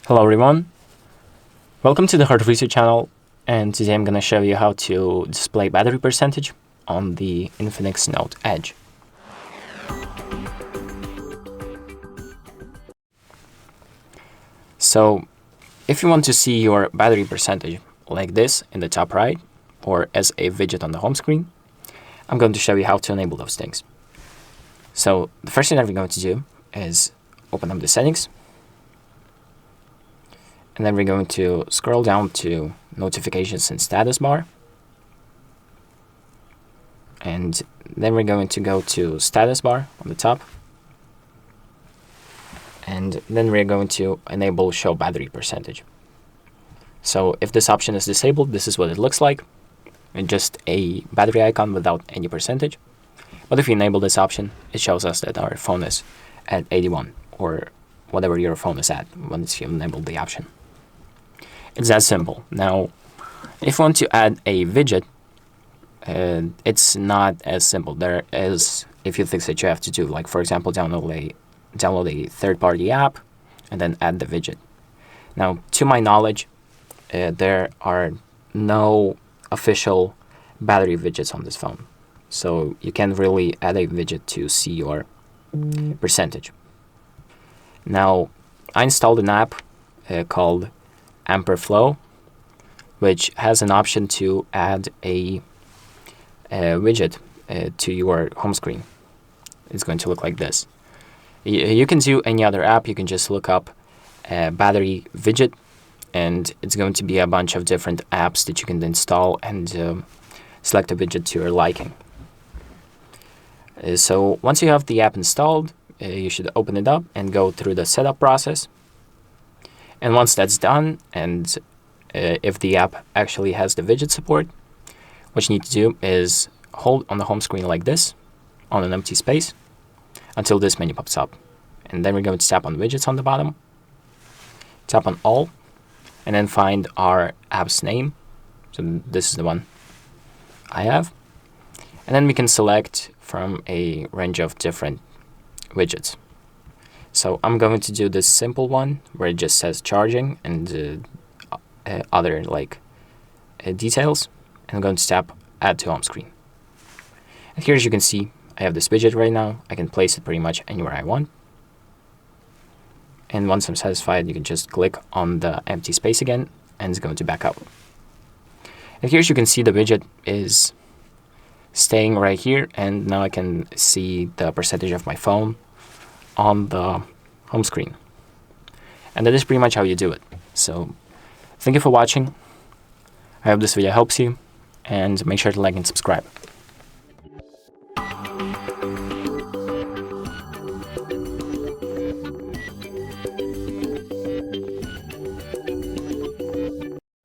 Hello everyone, welcome to the HardReset channel, and today I'm going to show you how to display battery percentage on the INFINIX Note Edge. So if you want to see your battery percentage like this in the top right or as a widget on the home screen, I'm going to show you how to enable those things. So the first thing that we're going to do is open up the settings. And then we're going to scroll down to notifications and status bar. And then we're going to go to status bar on the top. And then we're going to enable show battery percentage. So if this option is disabled, this is what it looks like. And just a battery icon without any percentage. But if you enable this option, it shows us that our phone is at 81 or whatever your phone is at once you enable the option. It's that simple. Now, if you want to add a widget, it's not as simple. There is a few things that you have to do, like for example, download a third-party app and then add the widget. Now, to my knowledge, there are no official battery widgets on this phone, so you can't really add a widget to see your percentage. Now, I installed an app called Flow, which has an option to add a widget to your home screen. It's going to look like this. You can do any other app. You can just look up battery widget, and it's going to be a bunch of different apps that you can install and select a widget to your liking. So once you have the app installed, you should open it up and go through the setup process. And once that's done, and if the app actually has the widget support, what you need to do is hold on the home screen like this on an empty space until this menu pops up. And then we're going to tap on widgets on the bottom, tap on all, and then find our app's name. So this is the one I have. And then we can select from a range of different widgets. So I'm going to do this simple one where it just says charging and other details. And I'm going to tap add to home screen. And here, as you can see, I have this widget right now. I can place it pretty much anywhere I want. And once I'm satisfied, you can just click on the empty space again, and it's going to back out. And here, as you can see, the widget is staying right here. And now I can see the percentage of my phone on the home screen. And that is pretty much how you do it. So thank you for watching. I hope this video helps you, and make sure to like and subscribe.